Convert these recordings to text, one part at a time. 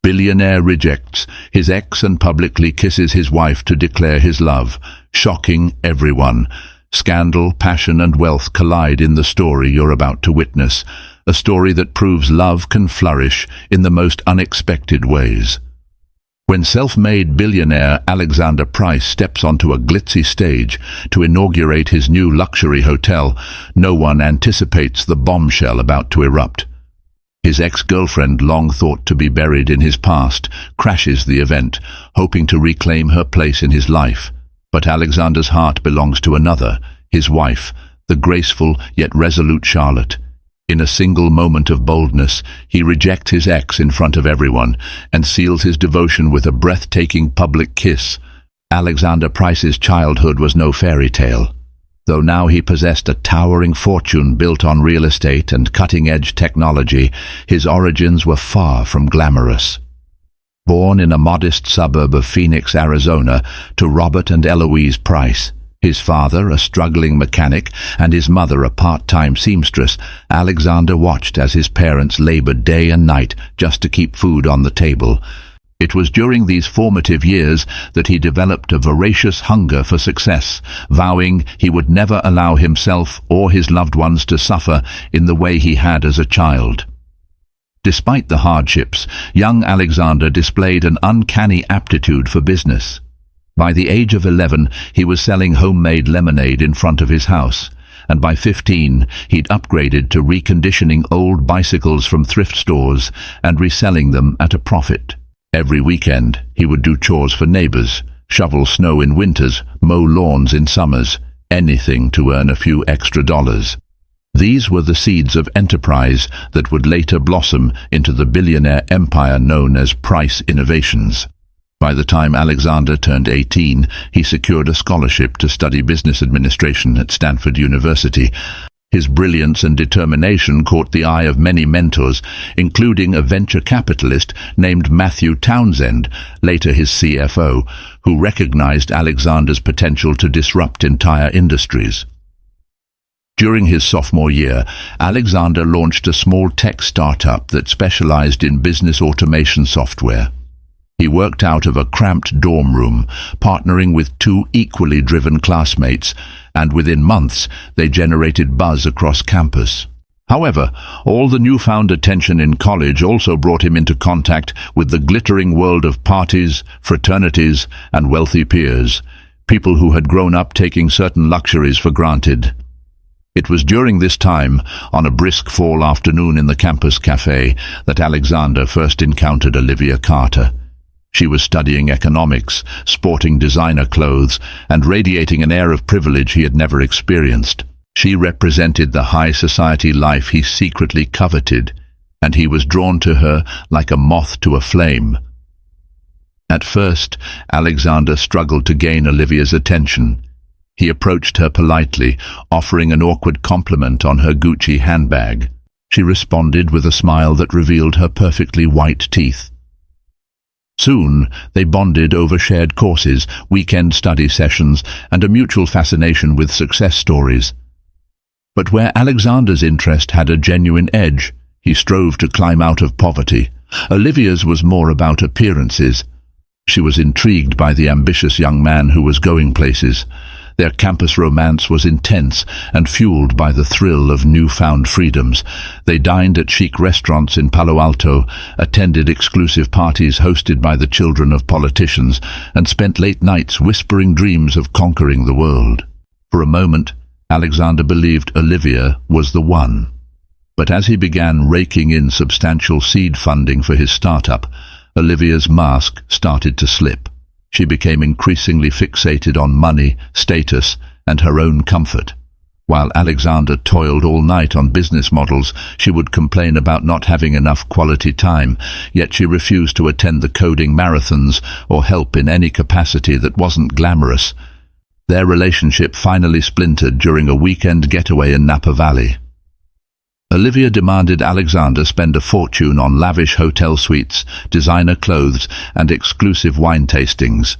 Billionaire rejects his ex and publicly kisses his wife to declare his love, shocking everyone. Scandal, passion and wealth collide in the story you're about to witness, a story that proves love can flourish in the most unexpected ways. When self-made billionaire Alexander Price steps onto a glitzy stage to inaugurate his new luxury hotel, no one anticipates the bombshell about to erupt. His ex-girlfriend, long thought to be buried in his past, crashes the event, hoping to reclaim her place in his life. But Alexander's heart belongs to another, his wife, the graceful yet resolute Charlotte. In a single moment of boldness, he rejects his ex in front of everyone and seals his devotion with a breathtaking public kiss. Alexander Price's childhood was no fairy tale. Though now he possessed a towering fortune built on real estate and cutting-edge technology, his origins were far from glamorous. Born in a modest suburb of Phoenix, Arizona, to Robert and Eloise Price, his father a struggling mechanic and his mother a part-time seamstress, Alexander watched as his parents labored day and night just to keep food on the table. It was during these formative years that he developed a voracious hunger for success, vowing he would never allow himself or his loved ones to suffer in the way he had as a child. Despite the hardships, young Alexander displayed an uncanny aptitude for business. By the age of 11, he was selling homemade lemonade in front of his house, and by 15, he'd upgraded to reconditioning old bicycles from thrift stores and reselling them at a profit. Every weekend, he would do chores for neighbors, shovel snow in winters, mow lawns in summers, anything to earn a few extra dollars. These were the seeds of enterprise that would later blossom into the billionaire empire known as Price Innovations. By the time Alexander turned 18, he secured a scholarship to study business administration at Stanford University. His brilliance and determination caught the eye of many mentors, including a venture capitalist named Matthew Townsend, later his CFO, who recognized Alexander's potential to disrupt entire industries. During his sophomore year, Alexander launched a small tech startup that specialized in business automation software. He worked out of a cramped dorm room, partnering with two equally driven classmates, and within months they generated buzz across campus. However, all the newfound attention in college also brought him into contact with the glittering world of parties, fraternities, and wealthy peers, people who had grown up taking certain luxuries for granted. It was during this time, on a brisk fall afternoon in the campus cafe, that Alexander first encountered Olivia Carter. She was studying economics, sporting designer clothes, and radiating an air of privilege he had never experienced. She represented the high society life he secretly coveted, and he was drawn to her like a moth to a flame. At first, Alexander struggled to gain Olivia's attention. He approached her politely, offering an awkward compliment on her Gucci handbag. She responded with a smile that revealed her perfectly white teeth. Soon, they bonded over shared courses, weekend study sessions, and a mutual fascination with success stories. But where Alexander's interest had a genuine edge, he strove to climb out of poverty. Olivia's was more about appearances. She was intrigued by the ambitious young man who was going places. Their campus romance was intense and fueled by the thrill of newfound freedoms. They dined at chic restaurants in Palo Alto, attended exclusive parties hosted by the children of politicians, and spent late nights whispering dreams of conquering the world. For a moment, Alexander believed Olivia was the one. But as he began raking in substantial seed funding for his startup, Olivia's mask started to slip. She became increasingly fixated on money, status, and her own comfort. While Alexander toiled all night on business models, she would complain about not having enough quality time, yet she refused to attend the coding marathons or help in any capacity that wasn't glamorous. Their relationship finally splintered during a weekend getaway in Napa Valley. Olivia demanded Alexander spend a fortune on lavish hotel suites, designer clothes, and exclusive wine tastings.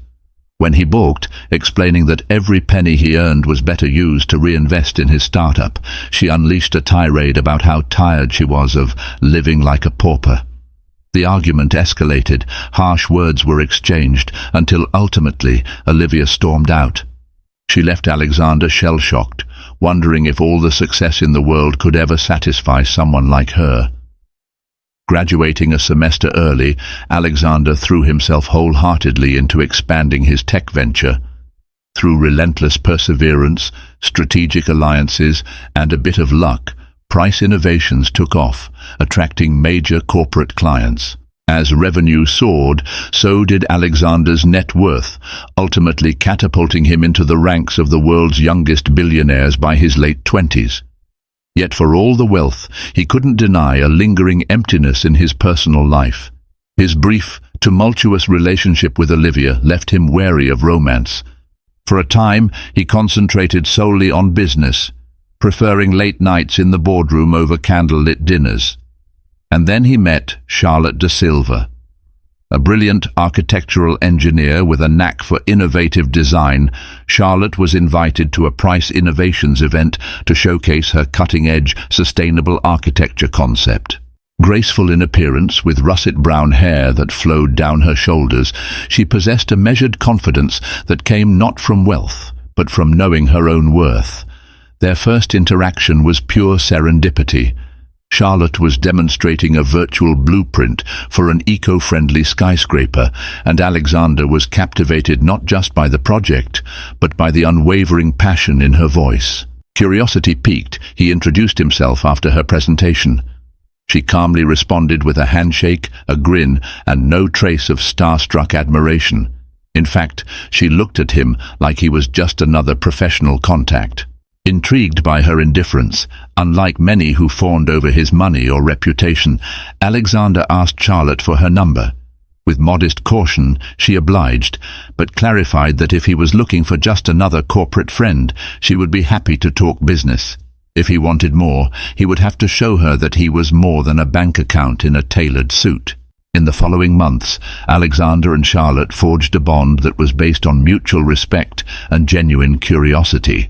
When he balked, explaining that every penny he earned was better used to reinvest in his startup, she unleashed a tirade about how tired she was of living like a pauper. The argument escalated, harsh words were exchanged, until ultimately Olivia stormed out. She left Alexander shell-shocked, wondering if all the success in the world could ever satisfy someone like her. Graduating a semester early, Alexander threw himself wholeheartedly into expanding his tech venture. Through relentless perseverance, strategic alliances, and a bit of luck, Price Innovations took off, attracting major corporate clients. As revenue soared, so did Alexander's net worth, ultimately catapulting him into the ranks of the world's youngest billionaires by his late 20s. Yet for all the wealth, he couldn't deny a lingering emptiness in his personal life. His brief, tumultuous relationship with Olivia left him wary of romance. For a time, he concentrated solely on business, preferring late nights in the boardroom over candlelit dinners. And then he met Charlotte da Silva. A brilliant architectural engineer with a knack for innovative design, Charlotte was invited to a Price Innovations event to showcase her cutting-edge, sustainable architecture concept. Graceful in appearance, with russet brown hair that flowed down her shoulders, she possessed a measured confidence that came not from wealth, but from knowing her own worth. Their first interaction was pure serendipity. Charlotte was demonstrating a virtual blueprint for an eco-friendly skyscraper, and Alexander was captivated not just by the project, but by the unwavering passion in her voice. Curiosity piqued, he introduced himself after her presentation. She calmly responded with a handshake, a grin, and no trace of starstruck admiration. In fact, she looked at him like he was just another professional contact. Intrigued by her indifference, unlike many who fawned over his money or reputation, Alexander asked Charlotte for her number. With modest caution, she obliged, but clarified that if he was looking for just another corporate friend, she would be happy to talk business. If he wanted more, he would have to show her that he was more than a bank account in a tailored suit. In the following months, Alexander and Charlotte forged a bond that was based on mutual respect and genuine curiosity.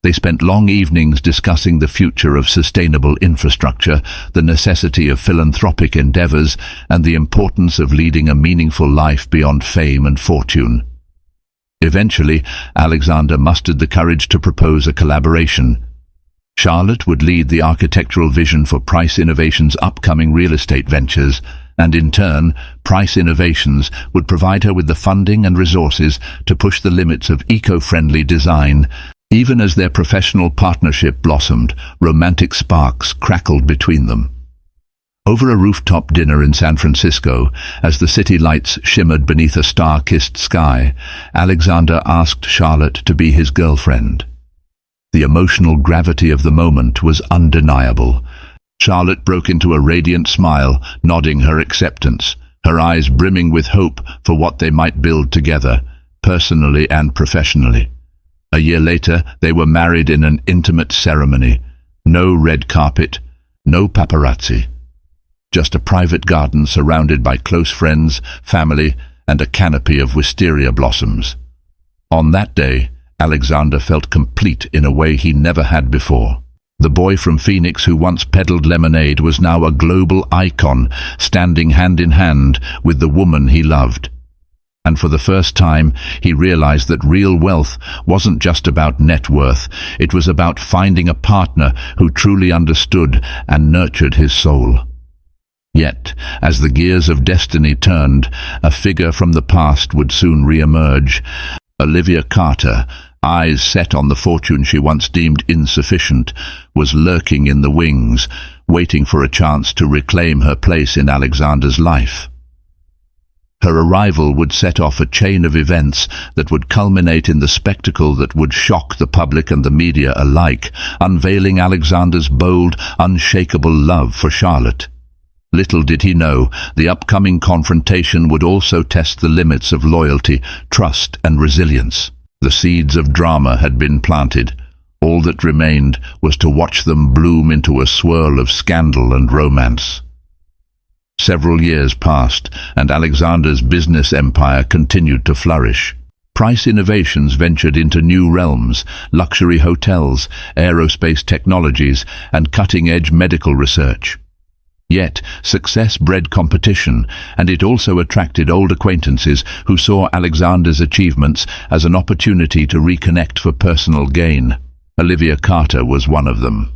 They spent long evenings discussing the future of sustainable infrastructure, the necessity of philanthropic endeavors, and the importance of leading a meaningful life beyond fame and fortune. Eventually, Alexander mustered the courage to propose a collaboration. Charlotte would lead the architectural vision for Price Innovations' upcoming real estate ventures, and in turn, Price Innovations would provide her with the funding and resources to push the limits of eco-friendly design. Even as their professional partnership blossomed, romantic sparks crackled between them. Over a rooftop dinner in San Francisco, as the city lights shimmered beneath a star-kissed sky, Alexander asked Charlotte to be his girlfriend. The emotional gravity of the moment was undeniable. Charlotte broke into a radiant smile, nodding her acceptance, her eyes brimming with hope for what they might build together, personally and professionally. A year later, they were married in an intimate ceremony. No red carpet, no paparazzi. Just a private garden surrounded by close friends, family, and a canopy of wisteria blossoms. On that day, Alexander felt complete in a way he never had before. The boy from Phoenix who once peddled lemonade was now a global icon, standing hand in hand with the woman he loved. And for the first time, he realized that real wealth wasn't just about net worth, it was about finding a partner who truly understood and nurtured his soul. Yet, as the gears of destiny turned, a figure from the past would soon re-emerge. Olivia Carter, eyes set on the fortune she once deemed insufficient, was lurking in the wings, waiting for a chance to reclaim her place in Alexander's life. Her arrival would set off a chain of events that would culminate in the spectacle that would shock the public and the media alike, unveiling Alexander's bold, unshakable love for Charlotte. Little did he know, the upcoming confrontation would also test the limits of loyalty, trust, and resilience. The seeds of drama had been planted. All that remained was to watch them bloom into a swirl of scandal and romance. Several years passed, and Alexander's business empire continued to flourish. Price Innovations ventured into new realms: luxury hotels, aerospace technologies, and cutting-edge medical research. Yet, success bred competition, and it also attracted old acquaintances who saw Alexander's achievements as an opportunity to reconnect for personal gain. Olivia Carter was one of them.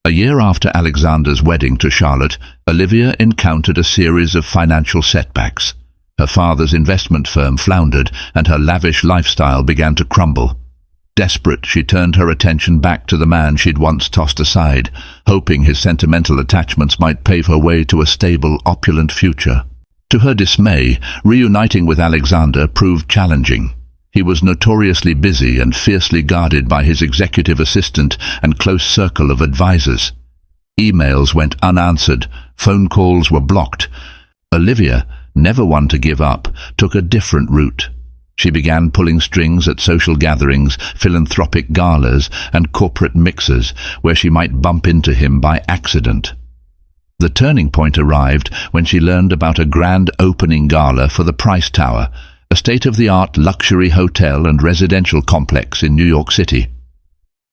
A year after Alexander's wedding to Charlotte, Olivia encountered a series of financial setbacks. Her father's investment firm floundered, and her lavish lifestyle began to crumble. Desperate, she turned her attention back to the man she'd once tossed aside, hoping his sentimental attachments might pave her way to a stable, opulent future. To her dismay, reuniting with Alexander proved challenging. He was notoriously busy and fiercely guarded by his executive assistant and close circle of advisors. Emails went unanswered, phone calls were blocked. Olivia, never one to give up, took a different route. She began pulling strings at social gatherings, philanthropic galas, and corporate mixers, where she might bump into him by accident. The turning point arrived when she learned about a grand opening gala for the Price Tower, a state-of-the-art luxury hotel and residential complex in New York City.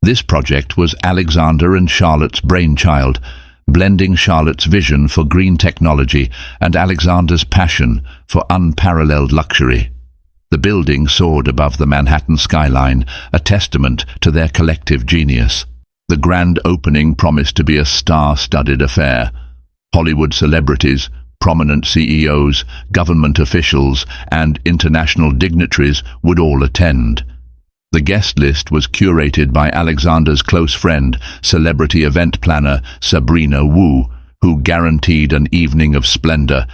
This project was Alexander and Charlotte's brainchild, blending Charlotte's vision for green technology and Alexander's passion for unparalleled luxury. The building soared above the Manhattan skyline, a testament to their collective genius. The grand opening promised to be a star-studded affair. Hollywood celebrities, prominent CEOs, government officials, and international dignitaries would all attend. The guest list was curated by Alexander's close friend, celebrity event planner Sabrina Wu, who guaranteed an evening of splendor.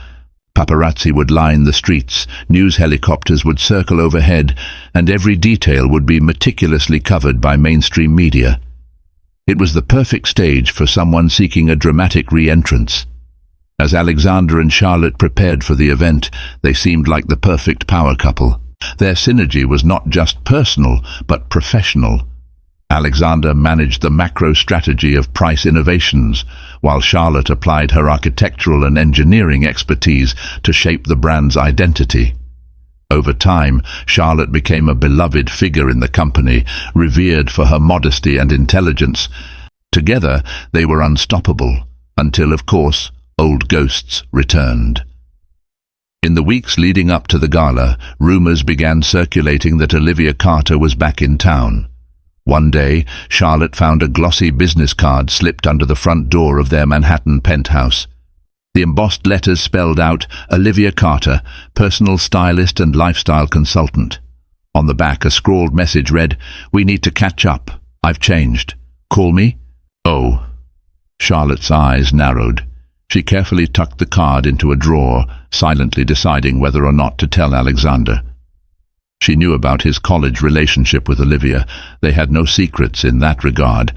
Paparazzi would line the streets, news helicopters would circle overhead, and every detail would be meticulously covered by mainstream media. It was the perfect stage for someone seeking a dramatic re-entrance. As Alexander and Charlotte prepared for the event, they seemed like the perfect power couple. Their synergy was not just personal, but professional. Alexander managed the macro strategy of price innovations, while Charlotte applied her architectural and engineering expertise to shape the brand's identity. Over time, Charlotte became a beloved figure in the company, revered for her modesty and intelligence. Together, they were unstoppable, until, of course, old ghosts returned. In the weeks leading up to the gala, rumors began circulating that Olivia Carter was back in town. One day, Charlotte found a glossy business card slipped under the front door of their Manhattan penthouse. The embossed letters spelled out, Olivia Carter, personal stylist and lifestyle consultant. On the back, a scrawled message read, "We need to catch up. I've changed. Call me." Oh. Charlotte's eyes narrowed. She carefully tucked the card into a drawer, silently deciding whether or not to tell Alexander. She knew about his college relationship with Olivia. They had no secrets in that regard.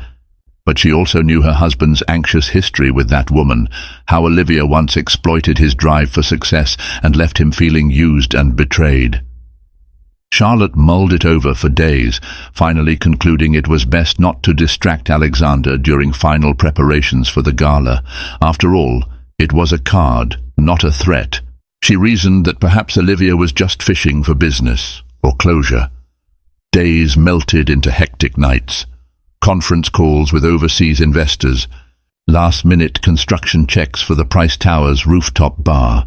But she also knew her husband's anxious history with that woman, how Olivia once exploited his drive for success and left him feeling used and betrayed. Charlotte mulled it over for days, finally concluding it was best not to distract Alexander during final preparations for the gala. After all, it was a card, not a threat. She reasoned that perhaps Olivia was just fishing for business or closure. Days melted into hectic nights. Conference calls with overseas investors, last-minute construction checks for the Price Tower's rooftop bar.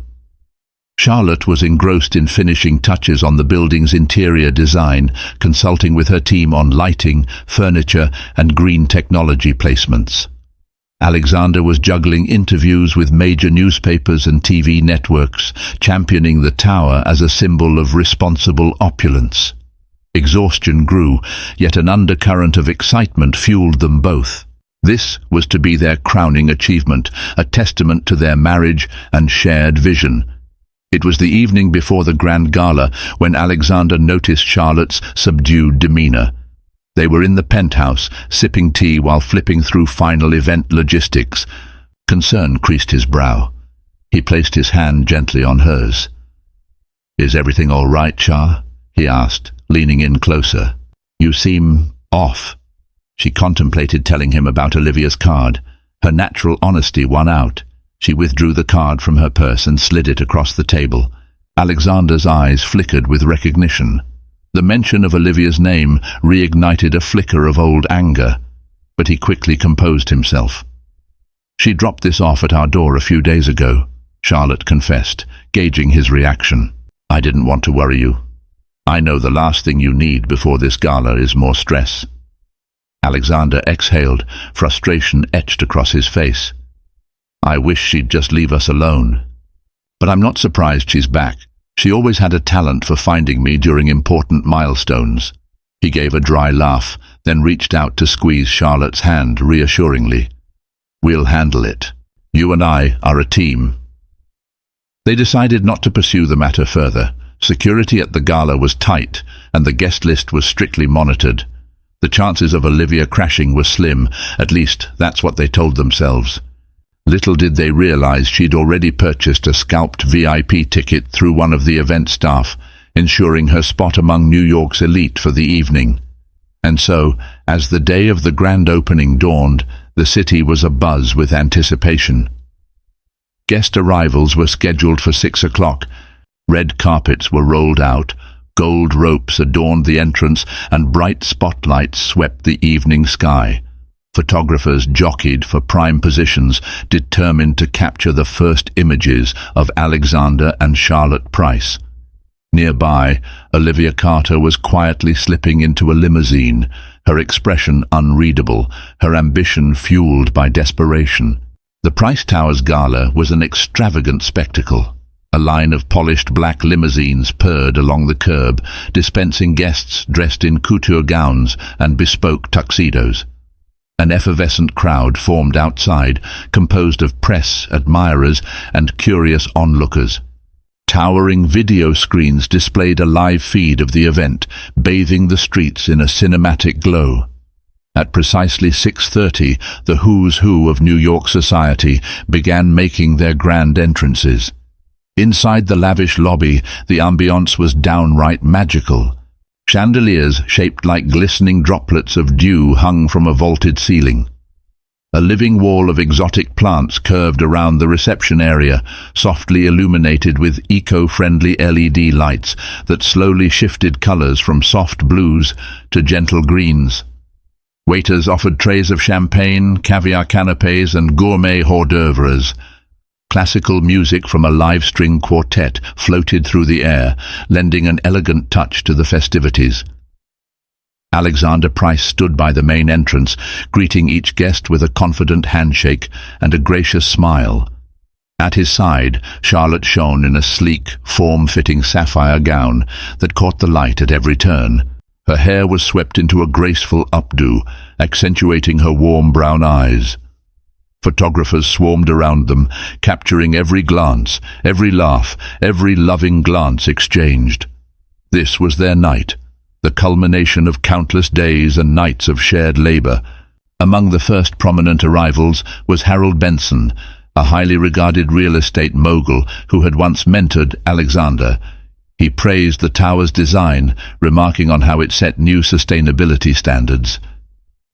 Charlotte was engrossed in finishing touches on the building's interior design, consulting with her team on lighting, furniture, and green technology placements. Alexander was juggling interviews with major newspapers and TV networks, championing the tower as a symbol of responsible opulence. Exhaustion grew, yet an undercurrent of excitement fueled them both. This was to be their crowning achievement, a testament to their marriage and shared vision. It was the evening before the grand gala when Alexander noticed Charlotte's subdued demeanor. They were in the penthouse, sipping tea while flipping through final event logistics. Concern creased his brow. He placed his hand gently on hers. "Is everything all right, Char?" he asked, leaning in closer. "You seem off." She contemplated telling him about Olivia's card. Her natural honesty won out. She withdrew the card from her purse and slid it across the table. Alexander's eyes flickered with recognition. The mention of Olivia's name reignited a flicker of old anger, but he quickly composed himself. She dropped this off at our door a few days ago, Charlotte confessed, gauging his reaction. I didn't want to worry you. I know the last thing you need before this gala is more stress. Alexander exhaled, frustration etched across his face. I wish she'd just leave us alone. But I'm not surprised she's back. She always had a talent for finding me during important milestones. He gave a dry laugh, then reached out to squeeze Charlotte's hand reassuringly. We'll handle it. You and I are a team. They decided not to pursue the matter further. Security at the gala was tight, and the guest list was strictly monitored. The chances of Olivia crashing were slim, at least that's what they told themselves. Little did they realize she'd already purchased a scalped VIP ticket through one of the event staff, ensuring her spot among New York's elite for the evening. And so, as the day of the grand opening dawned, the city was abuzz with anticipation. Guest arrivals were scheduled for 6 o'clock. Red carpets were rolled out, gold ropes adorned the entrance, and bright spotlights swept the evening sky. Photographers jockeyed for prime positions, determined to capture the first images of Alexander and Charlotte Price. Nearby, Olivia Carter was quietly slipping into a limousine, her expression unreadable, her ambition fueled by desperation. The Price Towers Gala was an extravagant spectacle. A line of polished black limousines purred along the curb, dispensing guests dressed in couture gowns and bespoke tuxedos. An effervescent crowd formed outside, composed of press, admirers, and curious onlookers. Towering video screens displayed a live feed of the event, bathing the streets in a cinematic glow. At precisely 6:30, the who's who of New York society began making their grand entrances. Inside the lavish lobby, the ambiance was downright magical. Chandeliers shaped like glistening droplets of dew hung from a vaulted ceiling. A living wall of exotic plants curved around the reception area, softly illuminated with eco-friendly LED lights that slowly shifted colors from soft blues to gentle greens. Waiters offered trays of champagne, caviar canapés, and gourmet hors d'oeuvres. Classical music from a live-string quartet floated through the air, lending an elegant touch to the festivities. Alexander Price stood by the main entrance, greeting each guest with a confident handshake and a gracious smile. At his side, Charlotte shone in a sleek, form-fitting sapphire gown that caught the light at every turn. Her hair was swept into a graceful updo, accentuating her warm brown eyes. Photographers swarmed around them, capturing every glance, every laugh, every loving glance exchanged. This was their night, the culmination of countless days and nights of shared labor. Among the first prominent arrivals was Harold Benson, a highly regarded real estate mogul who had once mentored Alexander. He praised the tower's design, remarking on how it set new sustainability standards.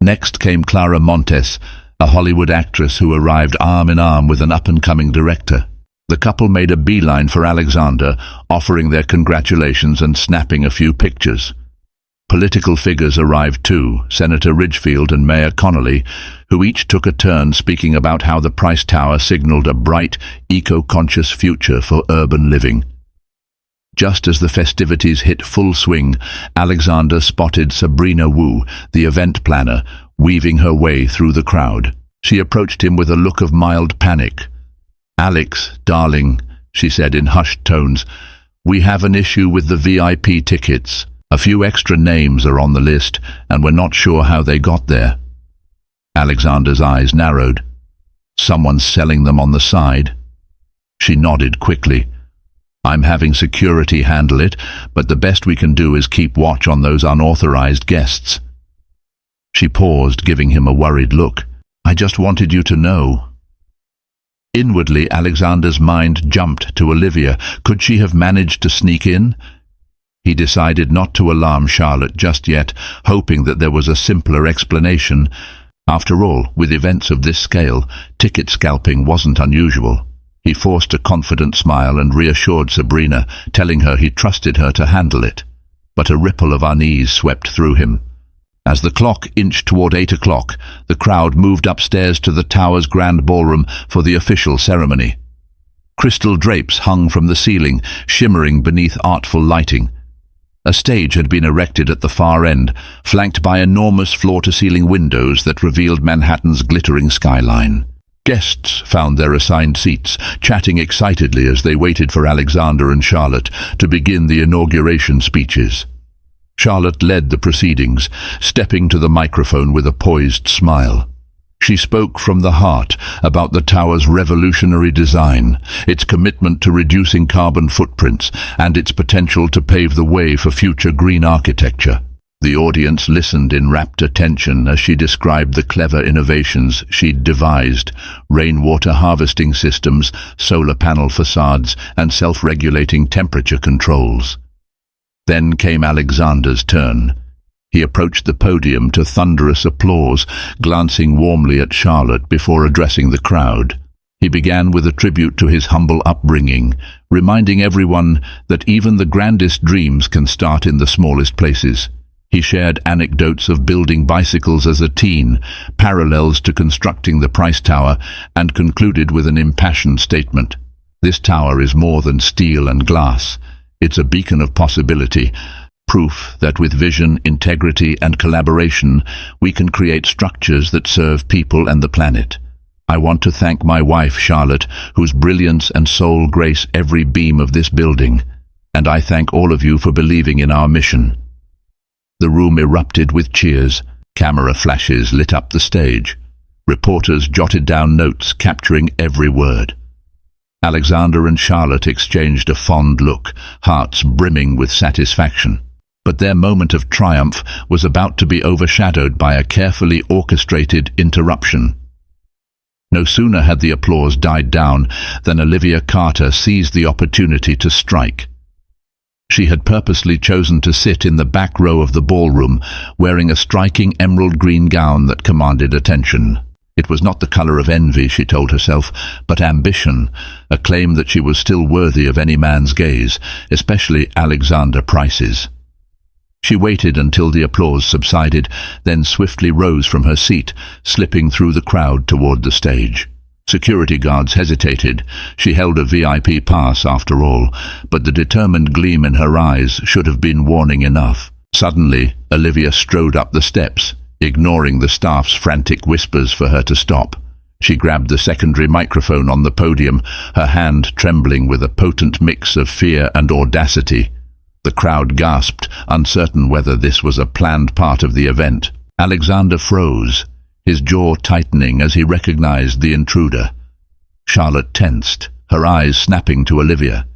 Next came Clara Montes, a Hollywood actress who arrived arm in arm with an up-and-coming director. The couple made a beeline for Alexander, offering their congratulations and snapping a few pictures. Political figures arrived too, Senator Ridgefield and Mayor Connolly, who each took a turn speaking about how the Price Tower signaled a bright, eco-conscious future for urban living. Just as the festivities hit full swing, Alexander spotted Sabrina Wu, the event planner, weaving her way through the crowd. She approached him with a look of mild panic. "Alex, darling," she said in hushed tones, "we have an issue with the VIP tickets. A few extra names are on the list, and we're not sure how they got there." Alexander's eyes narrowed. "Someone's selling them on the side?" She nodded quickly. "I'm having security handle it, but the best we can do is keep watch on those unauthorized guests." She paused, giving him a worried look. "I just wanted you to know." Inwardly, Alexander's mind jumped to Olivia. Could she have managed to sneak in? He decided not to alarm Charlotte just yet, hoping that there was a simpler explanation. After all, with events of this scale, ticket scalping wasn't unusual. He forced a confident smile and reassured Sabrina, telling her he trusted her to handle it. But a ripple of unease swept through him. As the clock inched toward 8 o'clock, the crowd moved upstairs to the tower's grand ballroom for the official ceremony. Crystal drapes hung from the ceiling, shimmering beneath artful lighting. A stage had been erected at the far end, flanked by enormous floor-to-ceiling windows that revealed Manhattan's glittering skyline. Guests found their assigned seats, chatting excitedly as they waited for Alexander and Charlotte to begin the inauguration speeches. Charlotte led the proceedings, stepping to the microphone with a poised smile. She spoke from the heart about the tower's revolutionary design, its commitment to reducing carbon footprints, and its potential to pave the way for future green architecture. The audience listened in rapt attention as she described the clever innovations she'd devised: rainwater harvesting systems, solar panel facades, and self-regulating temperature controls. Then came Alexander's turn. He approached the podium to thunderous applause, glancing warmly at Charlotte before addressing the crowd. He began with a tribute to his humble upbringing, reminding everyone that even the grandest dreams can start in the smallest places. He shared anecdotes of building bicycles as a teen, parallels to constructing the Price Tower, and concluded with an impassioned statement. "This tower is more than steel and glass. It's a beacon of possibility, proof that with vision, integrity, and collaboration, we can create structures that serve people and the planet. I want to thank my wife, Charlotte, whose brilliance and soul grace every beam of this building. And I thank all of you for believing in our mission." The room erupted with cheers. Camera flashes lit up the stage. Reporters jotted down notes, capturing every word. Alexander and Charlotte exchanged a fond look, hearts brimming with satisfaction. But their moment of triumph was about to be overshadowed by a carefully orchestrated interruption. No sooner had the applause died down than Olivia Carter seized the opportunity to strike. She had purposely chosen to sit in the back row of the ballroom, wearing a striking emerald green gown that commanded attention. It was not the color of envy, she told herself, but ambition, a claim that she was still worthy of any man's gaze, especially Alexander Price's. She waited until the applause subsided, then swiftly rose from her seat, slipping through the crowd toward the stage. Security guards hesitated. She held a VIP pass after all, but the determined gleam in her eyes should have been warning enough. Suddenly, Olivia strode up the steps, ignoring the staff's frantic whispers for her to stop. She grabbed the secondary microphone on the podium, her hand trembling with a potent mix of fear and audacity. The crowd gasped, uncertain whether this was a planned part of the event. Alexander froze, his jaw tightening as he recognized the intruder. Charlotte tensed, her eyes snapping to Olivia.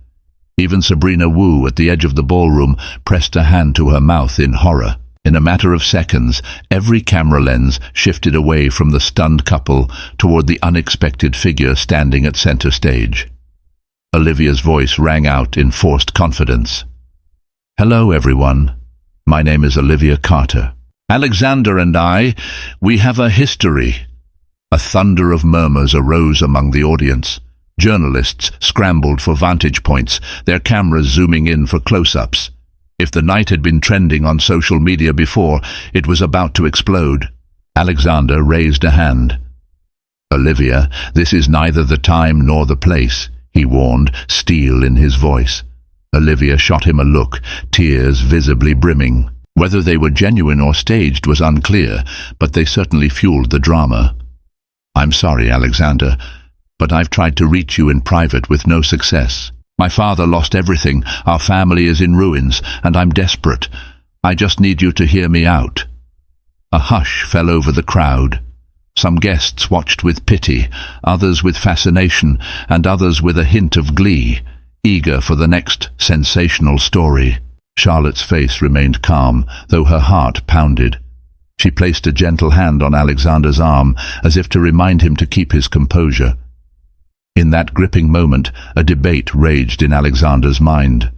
Even Sabrina Wu at the edge of the ballroom pressed a hand to her mouth in horror. In a matter of seconds, every camera lens shifted away from the stunned couple toward the unexpected figure standing at center stage. Olivia's voice rang out in forced confidence. "Hello, everyone. My name is Olivia Carter. Alexander and we have a history." A thunder of murmurs arose among the audience. Journalists scrambled for vantage points, their cameras zooming in for close-ups. If the night had been trending on social media before, it was about to explode. Alexander raised a hand. "Olivia, this is neither the time nor the place," he warned, steel in his voice. Olivia shot him a look, tears visibly brimming. Whether they were genuine or staged was unclear, but they certainly fueled the drama. "I'm sorry, Alexander, but I've tried to reach you in private with no success. My father lost everything, our family is in ruins, and I'm desperate. I just need you to hear me out." A hush fell over the crowd. Some guests watched with pity, others with fascination, and others with a hint of glee, eager for the next sensational story. Charlotte's face remained calm, though her heart pounded. She placed a gentle hand on Alexander's arm, as if to remind him to keep his composure. In that gripping moment, a debate raged in Alexander's mind.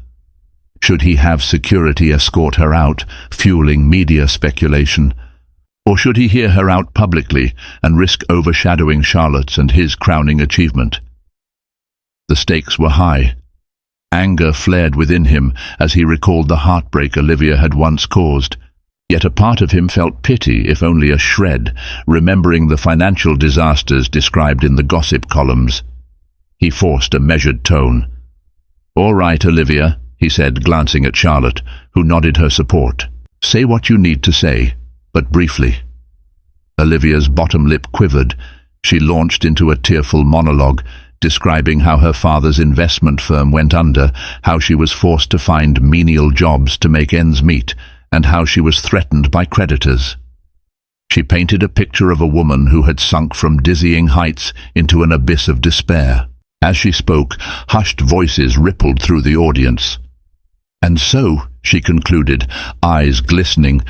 Should he have security escort her out, fueling media speculation? Or should he hear her out publicly and risk overshadowing Charlotte's and his crowning achievement? The stakes were high. Anger flared within him as he recalled the heartbreak Olivia had once caused. Yet a part of him felt pity, if only a shred, remembering the financial disasters described in the gossip columns. He forced a measured tone. "All right, Olivia," he said, glancing at Charlotte, who nodded her support. "Say what you need to say, but briefly." Olivia's bottom lip quivered. She launched into a tearful monologue, describing how her father's investment firm went under, how she was forced to find menial jobs to make ends meet, and how she was threatened by creditors. She painted a picture of a woman who had sunk from dizzying heights into an abyss of despair. As she spoke, hushed voices rippled through the audience. "And so," she concluded, eyes glistening,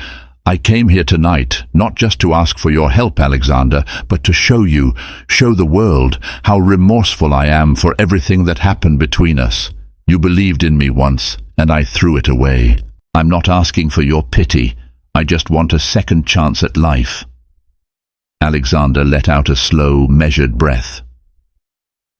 "I came here tonight, not just to ask for your help, Alexander, but to show the world, how remorseful I am for everything that happened between us. You believed in me once, and I threw it away. I'm not asking for your pity. I just want a second chance at life." Alexander let out a slow, measured breath.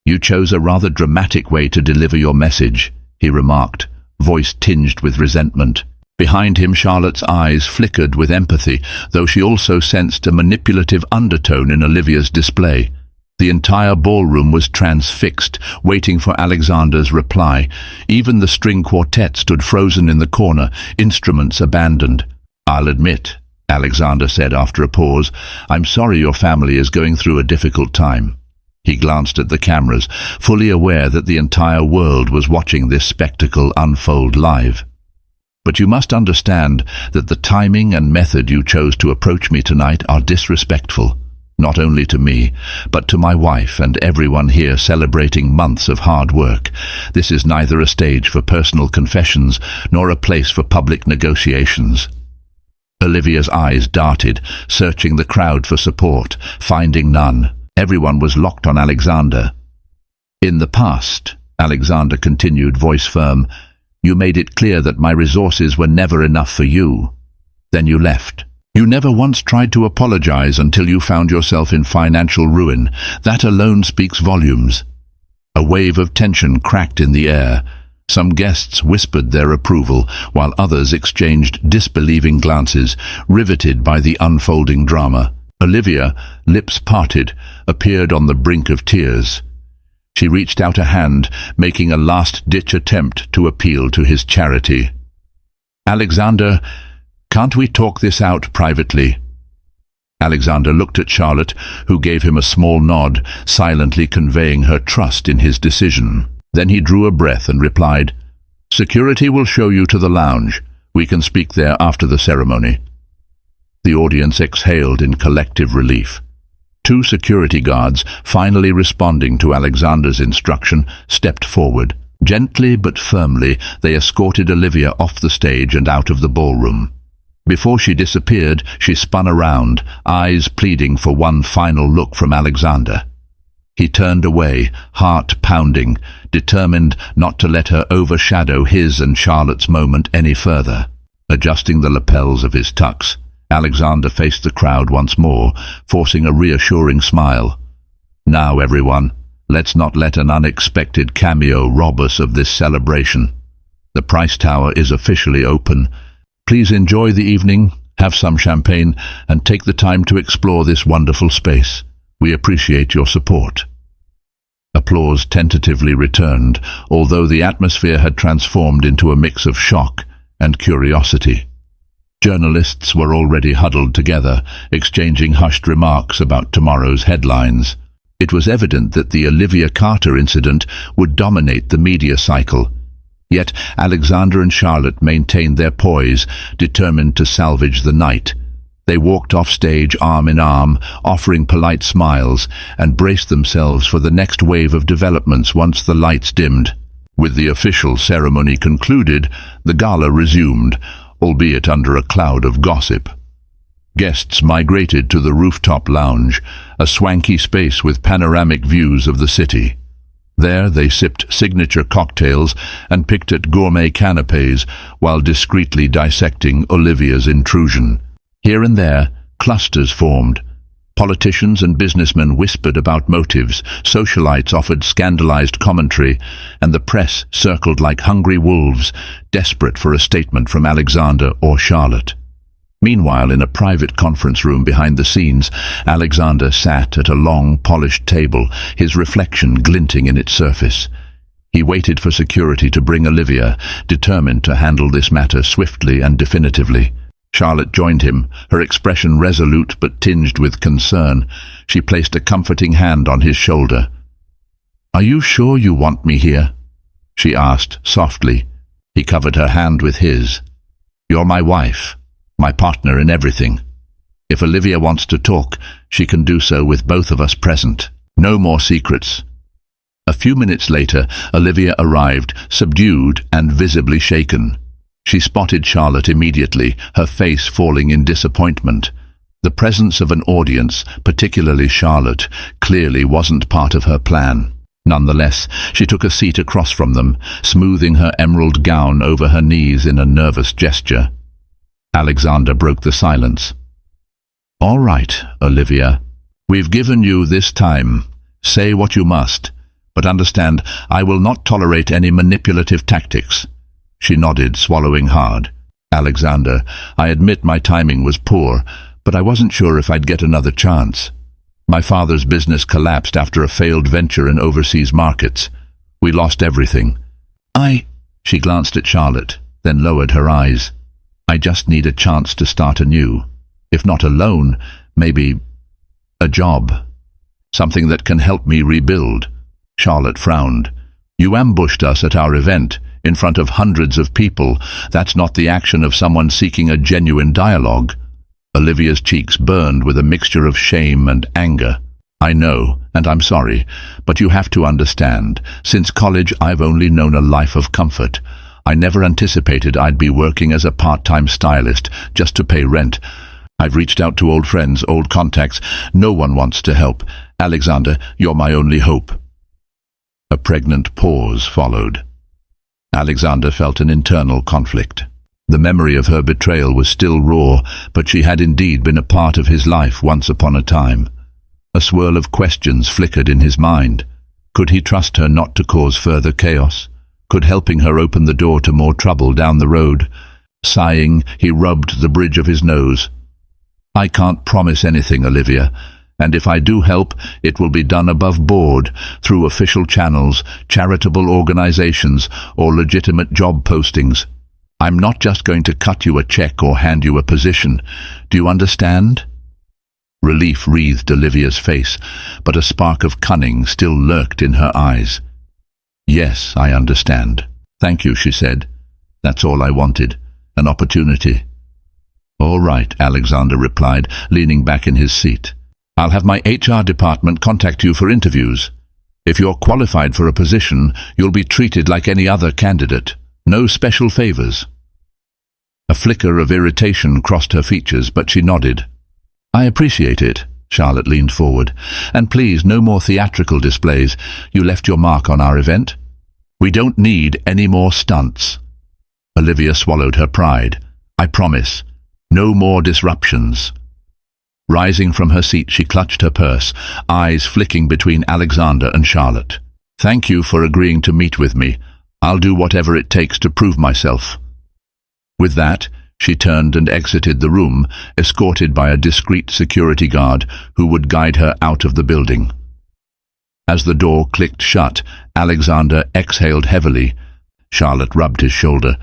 "You chose a rather dramatic way to deliver your message," he remarked, voice tinged with resentment. Behind him, Charlotte's eyes flickered with empathy, though she also sensed a manipulative undertone in Olivia's display. The entire ballroom was transfixed, waiting for Alexander's reply. Even the string quartet stood frozen in the corner, instruments abandoned. "I'll admit," Alexander said after a pause, "I'm sorry your family is going through a difficult time." He glanced at the cameras, fully aware that the entire world was watching this spectacle unfold live. "But you must understand that the timing and method you chose to approach me tonight are disrespectful. Not only to me, but to my wife and everyone here celebrating months of hard work. This is neither a stage for personal confessions nor a place for public negotiations." Olivia's eyes darted, searching the crowd for support, finding none. Everyone was locked on Alexander. "In the past," Alexander continued, voice firm, "you made it clear that my resources were never enough for you. Then you left. You never once tried to apologize until you found yourself in financial ruin. That alone speaks volumes." A wave of tension cracked in the air. Some guests whispered their approval, while others exchanged disbelieving glances, riveted by the unfolding drama. Olivia, lips parted, appeared on the brink of tears. She reached out a hand, making a last-ditch attempt to appeal to his charity. "Alexander, can't we talk this out privately?" Alexander looked at Charlotte, who gave him a small nod, silently conveying her trust in his decision. Then he drew a breath and replied, "Security will show you to the lounge. We can speak there after the ceremony." The audience exhaled in collective relief. Two security guards, finally responding to Alexander's instruction, stepped forward. Gently but firmly, they escorted Olivia off the stage and out of the ballroom. Before she disappeared, she spun around, eyes pleading for one final look from Alexander. He turned away, heart pounding, determined not to let her overshadow his and Charlotte's moment any further. Adjusting the lapels of his tux, Alexander faced the crowd once more, forcing a reassuring smile. "Now, everyone, let's not let an unexpected cameo rob us of this celebration. The price tower is officially open. Please enjoy the evening, have some champagne, and take the time to explore this wonderful space. We appreciate your support." Applause tentatively returned, although the atmosphere had transformed into a mix of shock and curiosity. Journalists were already huddled together, exchanging hushed remarks about tomorrow's headlines. It was evident that the Olivia Carter incident would dominate the media cycle. Yet Alexander and Charlotte maintained their poise, determined to salvage the night. They walked off stage arm in arm, offering polite smiles, and braced themselves for the next wave of developments once the lights dimmed. With the official ceremony concluded, the gala resumed, albeit under a cloud of gossip. Guests migrated to the rooftop lounge, a swanky space with panoramic views of the city. There they sipped signature cocktails and picked at gourmet canapés while discreetly dissecting Olivia's intrusion. Here and there, clusters formed. Politicians and businessmen whispered about motives, socialites offered scandalized commentary, and the press circled like hungry wolves, desperate for a statement from Alexander or Charlotte. Meanwhile, in a private conference room behind the scenes, Alexander sat at a long, polished table, his reflection glinting in its surface. He waited for security to bring Olivia, determined to handle this matter swiftly and definitively. Charlotte joined him, her expression resolute but tinged with concern. She placed a comforting hand on his shoulder. "Are you sure you want me here?" she asked softly. He covered her hand with his. "You're my wife, my partner in everything. If Olivia wants to talk, she can do so with both of us present. No more secrets." A few minutes later, Olivia arrived, subdued and visibly shaken. She spotted Charlotte immediately, her face falling in disappointment. The presence of an audience, particularly Charlotte, clearly wasn't part of her plan. Nonetheless, she took a seat across from them, smoothing her emerald gown over her knees in a nervous gesture. Alexander broke the silence. "All right, Olivia. We've given you this time. Say what you must, but understand I will not tolerate any manipulative tactics." She nodded, swallowing hard. "Alexander, I admit my timing was poor, but I wasn't sure if I'd get another chance. My father's business collapsed after a failed venture in overseas markets. We lost everything. She glanced at Charlotte, then lowered her eyes. "I just need a chance to start anew. If not alone, maybe a job. Something that can help me rebuild." Charlotte frowned. "You ambushed us at our event, in front of hundreds of people. That's not the action of someone seeking a genuine dialogue." Olivia's cheeks burned with a mixture of shame and anger. "I know, and I'm sorry, but you have to understand. Since college, I've only known a life of comfort. I never anticipated I'd be working as a part-time stylist just to pay rent. I've reached out to old friends, old contacts. No one wants to help. Alexander, you're my only hope." A pregnant pause followed. Alexander felt an internal conflict. The memory of her betrayal was still raw, but she had indeed been a part of his life once upon a time. A swirl of questions flickered in his mind. Could he trust her not to cause further chaos? Could helping her open the door to more trouble down the road? Sighing, he rubbed the bridge of his nose. "I can't promise anything, Olivia. And if I do help, it will be done above board, through official channels, charitable organizations, or legitimate job postings. I'm not just going to cut you a check or hand you a position. Do you understand?" Relief wreathed Olivia's face, but a spark of cunning still lurked in her eyes. "Yes, I understand. Thank you," she said. "That's all I wanted. An opportunity." "All right," Alexander replied, leaning back in his seat. "I'll have my HR department contact you for interviews. If you're qualified for a position, you'll be treated like any other candidate. No special favors." A flicker of irritation crossed her features, but she nodded. "I appreciate it." Charlotte leaned forward. "And please, no more theatrical displays. You left your mark on our event. We don't need any more stunts." Olivia swallowed her pride. "I promise. No more disruptions." Rising from her seat, she clutched her purse, eyes flicking between Alexander and Charlotte. "Thank you for agreeing to meet with me. I'll do whatever it takes to prove myself." With that, she turned and exited the room, escorted by a discreet security guard who would guide her out of the building. As the door clicked shut, Alexander exhaled heavily. Charlotte rubbed his shoulder.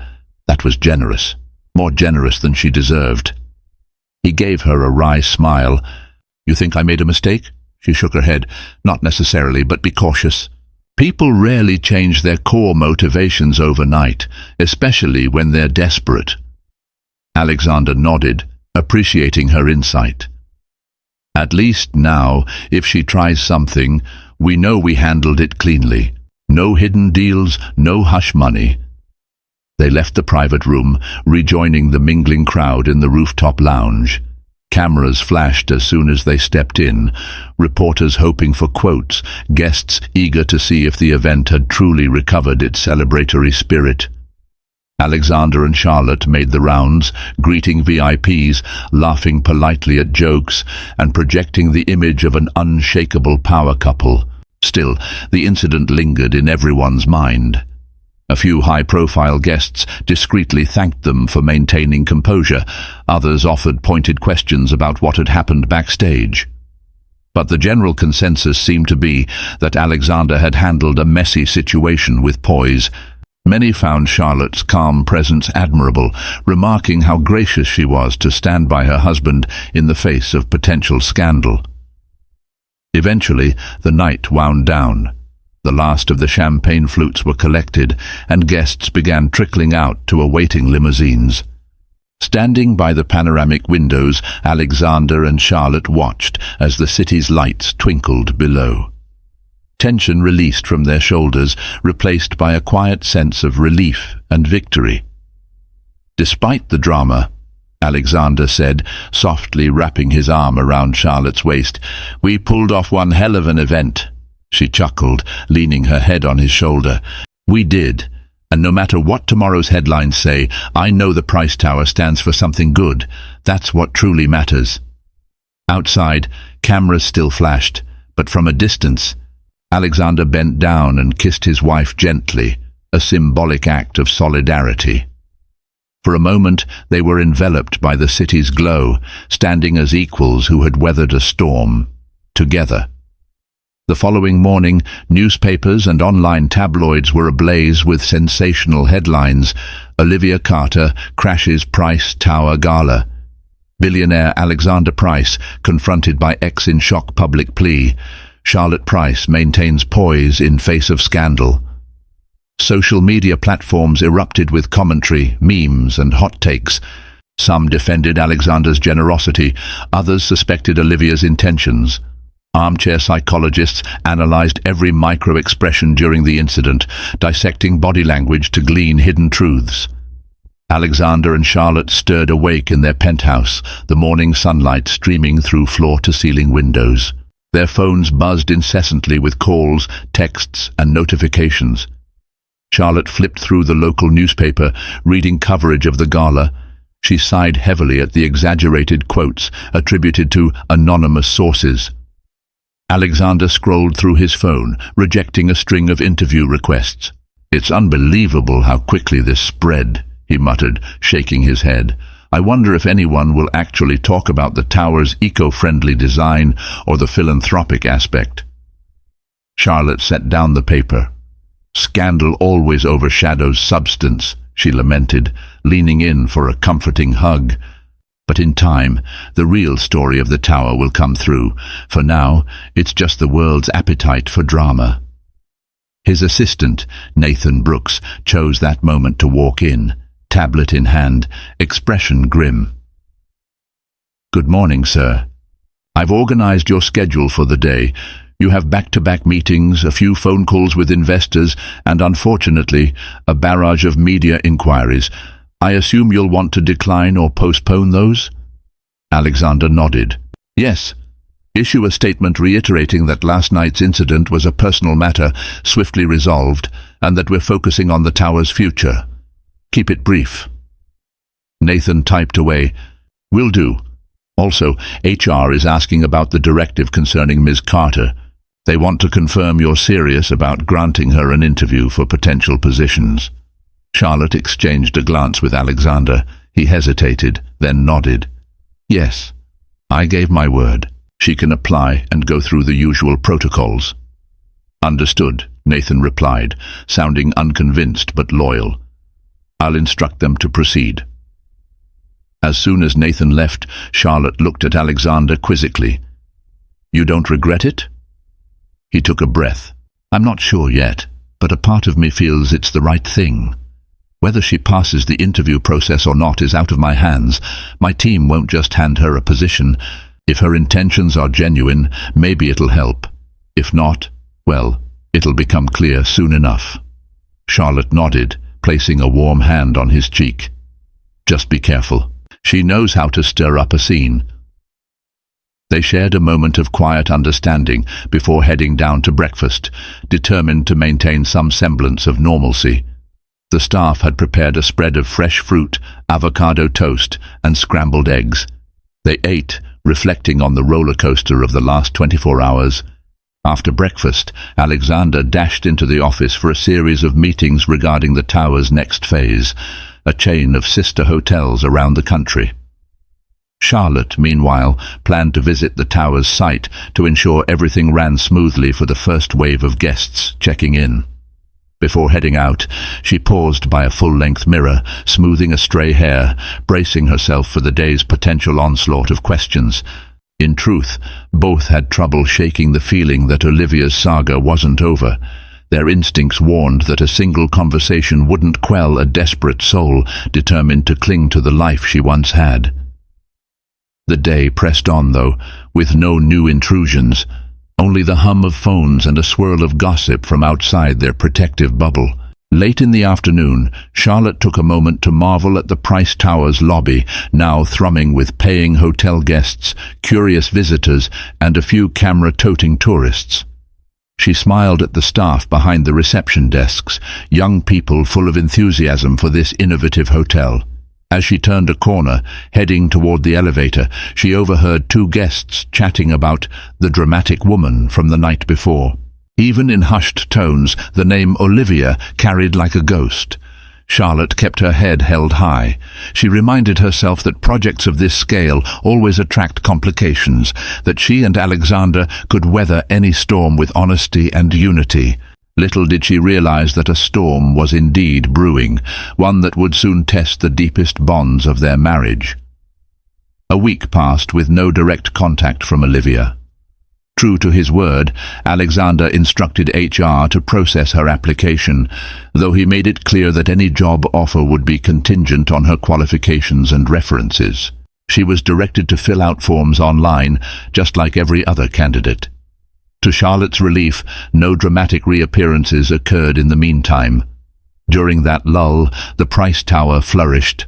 That was generous, more generous than she deserved. He gave her a wry smile. "You think I made a mistake?" She shook her head. "Not necessarily, but be cautious. People rarely change their core motivations overnight, especially when they're desperate." Alexander nodded, appreciating her insight. "At least now, if she tries something, we know we handled it cleanly. No hidden deals, no hush money." They left the private room, rejoining the mingling crowd in the rooftop lounge. Cameras flashed as soon as they stepped in, reporters hoping for quotes, guests eager to see if the event had truly recovered its celebratory spirit. Alexander and Charlotte made the rounds, greeting VIPs, laughing politely at jokes, and projecting the image of an unshakable power couple. Still, the incident lingered in everyone's mind. A few high-profile guests discreetly thanked them for maintaining composure. Others offered pointed questions about what had happened backstage. But the general consensus seemed to be that Alexander had handled a messy situation with poise. Many found Charlotte's calm presence admirable, remarking how gracious she was to stand by her husband in the face of potential scandal. Eventually, the night wound down. The last of the champagne flutes were collected, and guests began trickling out to awaiting limousines. Standing by the panoramic windows, Alexander and Charlotte watched as the city's lights twinkled below. Tension released from their shoulders, replaced by a quiet sense of relief and victory. Despite the drama, Alexander said, softly wrapping his arm around Charlotte's waist, "We pulled off one hell of an event." She chuckled, leaning her head on his shoulder. "We did, and no matter what tomorrow's headlines say, I know the Price Tower stands for something good. That's what truly matters." Outside, cameras still flashed, but from a distance, Alexander bent down and kissed his wife gently, a symbolic act of solidarity. For a moment, they were enveloped by the city's glow, standing as equals who had weathered a storm, together. The following morning, newspapers and online tabloids were ablaze with sensational headlines. Olivia Carter crashes Price Tower gala. Billionaire Alexander Price confronted by ex in shock public plea. Charlotte Price maintains poise in face of scandal. Social media platforms erupted with commentary, memes, and hot takes. Some defended Alexander's generosity, others suspected Olivia's intentions. Armchair psychologists analyzed every micro-expression during the incident, dissecting body language to glean hidden truths. Alexander and Charlotte stirred awake in their penthouse, the morning sunlight streaming through floor-to-ceiling windows. Their phones buzzed incessantly with calls, texts, and notifications. Charlotte flipped through the local newspaper, reading coverage of the gala. She sighed heavily at the exaggerated quotes attributed to anonymous sources. Alexander scrolled through his phone, rejecting a string of interview requests. "It's unbelievable how quickly this spread," he muttered, shaking his head. "I wonder if anyone will actually talk about the tower's eco-friendly design or the philanthropic aspect." Charlotte set down the paper. "Scandal always overshadows substance," she lamented, leaning in for a comforting hug. "But in time, the real story of the tower will come through. For now, it's just the world's appetite for drama." His assistant, Nathan Brooks, chose that moment to walk in, tablet in hand, expression grim. "Good morning, sir. I've organized your schedule for the day. You have back-to-back meetings, a few phone calls with investors, and unfortunately, a barrage of media inquiries. I assume you'll want to decline or postpone those?" Alexander nodded. "Yes. Issue a statement reiterating that last night's incident was a personal matter, swiftly resolved, and that we're focusing on the tower's future. Keep it brief." Nathan typed away. "Will do. Also, HR is asking about the directive concerning Ms. Carter. They want to confirm you're serious about granting her an interview for potential positions." Charlotte exchanged a glance with Alexander. He hesitated, then nodded. "Yes, I gave my word. She can apply and go through the usual protocols." "Understood," Nathan replied, sounding unconvinced but loyal. "I'll instruct them to proceed." As soon as Nathan left, Charlotte looked at Alexander quizzically. "You don't regret it?" He took a breath. "I'm not sure yet, but a part of me feels it's the right thing. Whether she passes the interview process or not is out of my hands. My team won't just hand her a position. If her intentions are genuine, maybe it'll help. If not, well, it'll become clear soon enough." Charlotte nodded, placing a warm hand on his cheek. "Just be careful. She knows how to stir up a scene." They shared a moment of quiet understanding before heading down to breakfast, determined to maintain some semblance of normalcy. The staff had prepared a spread of fresh fruit, avocado toast, and scrambled eggs. They ate, reflecting on the roller coaster of the last 24 hours. After breakfast, Alexander dashed into the office for a series of meetings regarding the tower's next phase, a chain of sister hotels around the country. Charlotte, meanwhile, planned to visit the tower's site to ensure everything ran smoothly for the first wave of guests checking in. Before heading out, she paused by a full-length mirror, smoothing a stray hair, bracing herself for the day's potential onslaught of questions. In truth, both had trouble shaking the feeling that Olivia's saga wasn't over. Their instincts warned that a single conversation wouldn't quell a desperate soul determined to cling to the life she once had. The day pressed on, though, with no new intrusions, only the hum of phones and a swirl of gossip from outside their protective bubble. Late in the afternoon, Charlotte took a moment to marvel at the Price Tower's lobby, now thrumming with paying hotel guests, curious visitors, and a few camera-toting tourists. She smiled at the staff behind the reception desks, young people full of enthusiasm for this innovative hotel. As she turned a corner, heading toward the elevator, she overheard two guests chatting about the dramatic woman from the night before. Even in hushed tones, the name Olivia carried like a ghost. Charlotte kept her head held high. She reminded herself that projects of this scale always attract complications, that she and Alexander could weather any storm with honesty and unity. Little did she realize that a storm was indeed brewing, one that would soon test the deepest bonds of their marriage. A week passed with no direct contact from Olivia. True to his word, Alexander instructed HR to process her application, though he made it clear that any job offer would be contingent on her qualifications and references. She was directed to fill out forms online, just like every other candidate. To Charlotte's relief, no dramatic reappearances occurred in the meantime. During that lull, the Price Tower flourished.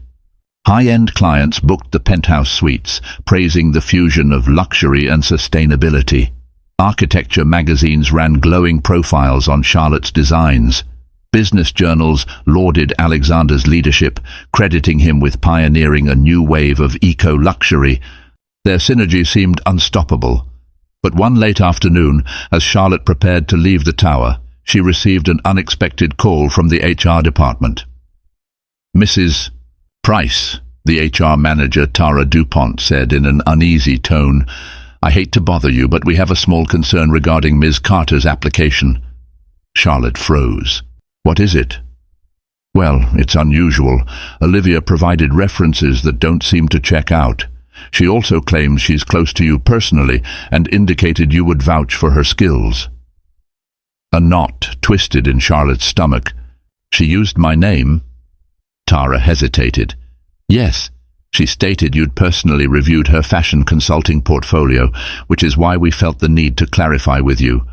High-end clients booked the penthouse suites, praising the fusion of luxury and sustainability. Architecture magazines ran glowing profiles on Charlotte's designs. Business journals lauded Alexander's leadership, crediting him with pioneering a new wave of eco-luxury. Their synergy seemed unstoppable. But one late afternoon, as Charlotte prepared to leave the tower, she received an unexpected call from the HR department. "Mrs. Price," the HR manager Tara DuPont said in an uneasy tone, "I hate to bother you, but we have a small concern regarding Ms. Carter's application." Charlotte froze. "What is it?" "Well, it's unusual. Olivia provided references that don't seem to check out. She also claims she's close to you personally and indicated you would vouch for her skills." A knot twisted in Charlotte's stomach. "She used my name?" Tara hesitated. "Yes. She stated you'd personally reviewed her fashion consulting portfolio, which is why we felt the need to clarify with you.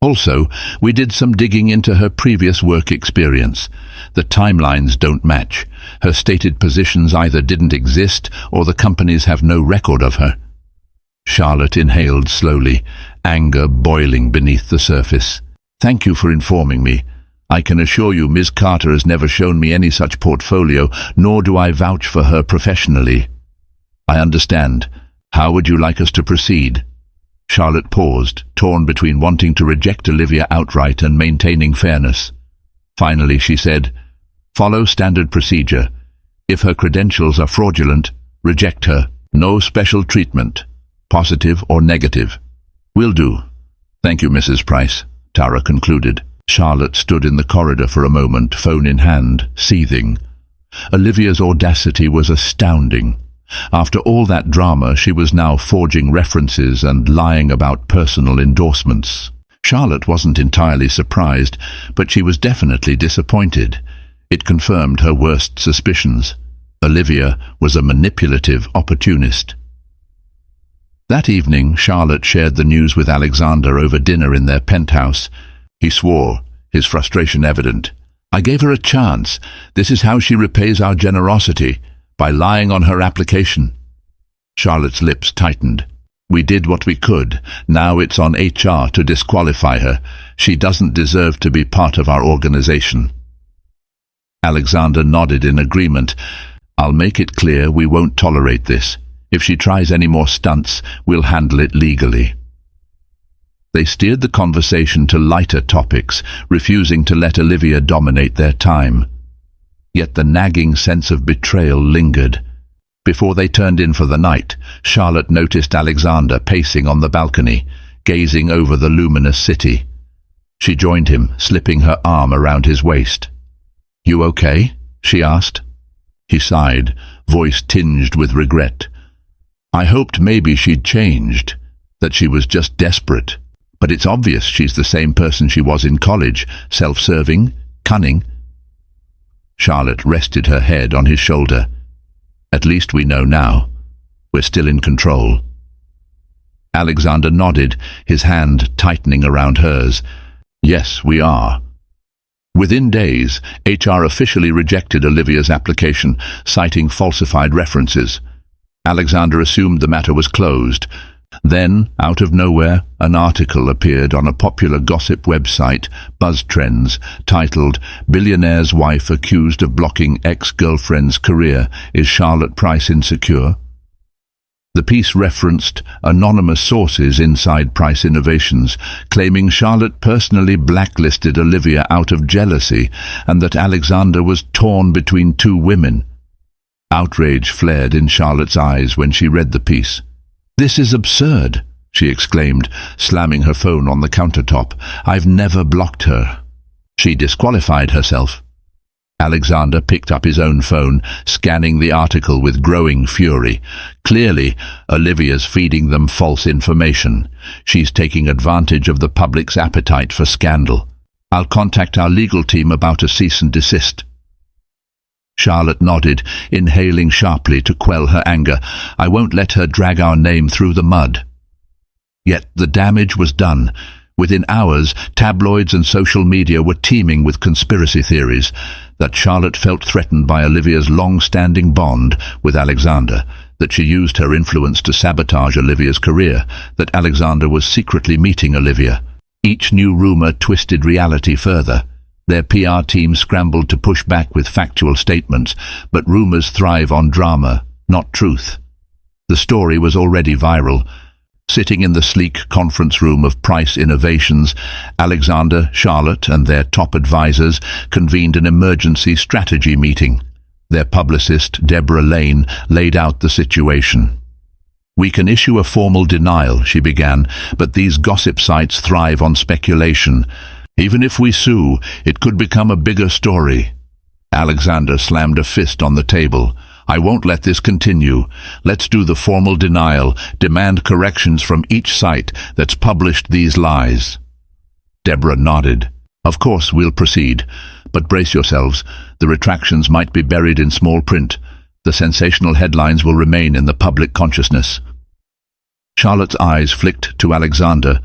Also, we did some digging into her previous work experience. The timelines don't match. Her stated positions either didn't exist or the companies have no record of her." Charlotte inhaled slowly, anger boiling beneath the surface. "Thank you for informing me. I can assure you Ms. Carter has never shown me any such portfolio, nor do I vouch for her professionally." "I understand. How would you like us to proceed?" Charlotte paused, torn between wanting to reject Olivia outright and maintaining fairness. Finally she said, "Follow standard procedure. If her credentials are fraudulent, reject her. No special treatment, positive or negative." "Will do. Thank you, Mrs. Price," Tara concluded. Charlotte stood in the corridor for a moment, phone in hand, seething. Olivia's audacity was astounding. After all that drama, she was now forging references and lying about personal endorsements. Charlotte wasn't entirely surprised, but she was definitely disappointed. It confirmed her worst suspicions. Olivia was a manipulative opportunist. That evening, Charlotte shared the news with Alexander over dinner in their penthouse. He swore, his frustration evident. "I gave her a chance. This is how she repays our generosity, by lying on her application." Charlotte's lips tightened. "We did what we could. Now it's on HR to disqualify her. She doesn't deserve to be part of our organization." Alexander nodded in agreement. "I'll make it clear we won't tolerate this. If she tries any more stunts, we'll handle it legally." They steered the conversation to lighter topics, refusing to let Olivia dominate their time. Yet the nagging sense of betrayal lingered. Before they turned in for the night, Charlotte noticed Alexander pacing on the balcony, gazing over the luminous city. She joined him, slipping her arm around his waist. "You okay?" she asked. He sighed, voice tinged with regret. "I hoped maybe she'd changed, that she was just desperate. But it's obvious she's the same person she was in college, self-serving, cunning." Charlotte rested her head on his shoulder. "At least we know now. We're still in control." Alexander nodded, his hand tightening around hers. "Yes, we are." Within days, HR officially rejected Olivia's application, citing falsified references. Alexander assumed the matter was closed. Then, out of nowhere, an article appeared on a popular gossip website, Buzz Trends, titled "Billionaire's Wife Accused of Blocking Ex-Girlfriend's Career. Is Charlotte Price Insecure?" The piece referenced anonymous sources inside Price Innovations, claiming Charlotte personally blacklisted Olivia out of jealousy and that Alexander was torn between two women. Outrage flared in Charlotte's eyes when she read the piece. "This is absurd," she exclaimed, slamming her phone on the countertop. "I've never blocked her." She disqualified herself. Alexander picked up his own phone, scanning the article with growing fury. Clearly, Olivia's feeding them false information. She's taking advantage of the public's appetite for scandal. "I'll contact our legal team about a cease and desist." Charlotte nodded, inhaling sharply to quell her anger. "I won't let her drag our name through the mud." Yet the damage was done. Within hours, tabloids and social media were teeming with conspiracy theories that Charlotte felt threatened by Olivia's long-standing bond with Alexander, that she used her influence to sabotage Olivia's career, that Alexander was secretly meeting Olivia. Each new rumor twisted reality further. Their PR team scrambled to push back with factual statements, but rumors thrive on drama, not truth. The story was already viral. Sitting in the sleek conference room of Price Innovations, Alexander, Charlotte, and their top advisors convened an emergency strategy meeting. Their publicist, Deborah Lane, laid out the situation. "We can issue a formal denial," she began, "but these gossip sites thrive on speculation. Even if we sue, it could become a bigger story." Alexander slammed a fist on the table. "I won't let this continue. Let's do the formal denial, demand corrections from each site that's published these lies." Deborah nodded. "Of course, we'll proceed. But brace yourselves. The retractions might be buried in small print. The sensational headlines will remain in the public consciousness." Charlotte's eyes flicked to Alexander.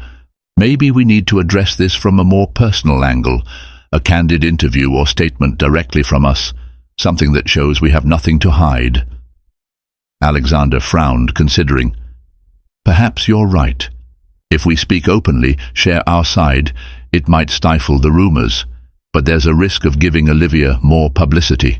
"Maybe we need to address this from a more personal angle, a candid interview or statement directly from us. Something that shows we have nothing to hide." Alexander frowned, considering. "Perhaps you're right. If we speak openly, share our side, it might stifle the rumors. But there's a risk of giving Olivia more publicity."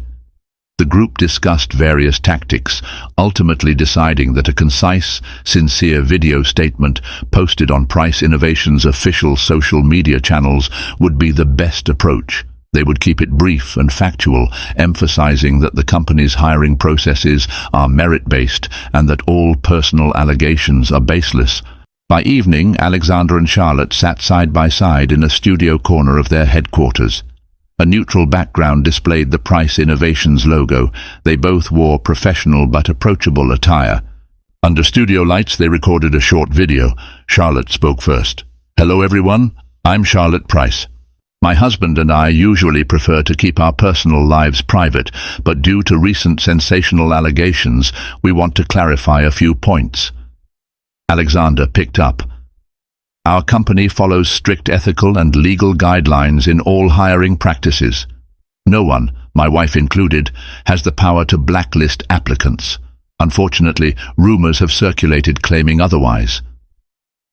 The group discussed various tactics, ultimately deciding that a concise, sincere video statement posted on Price Innovations' official social media channels would be the best approach. They would keep it brief and factual, emphasizing that the company's hiring processes are merit-based and that all personal allegations are baseless. By evening, Alexander and Charlotte sat side by side in a studio corner of their headquarters. A neutral background displayed the Price Innovations logo. They both wore professional but approachable attire. Under studio lights, they recorded a short video. Charlotte spoke first. "Hello everyone, I'm Charlotte Price. My husband and I usually prefer to keep our personal lives private, but due to recent sensational allegations, we want to clarify a few points." Alexander picked up. "Our company follows strict ethical and legal guidelines in all hiring practices. No one, my wife included, has the power to blacklist applicants. Unfortunately, rumors have circulated claiming otherwise."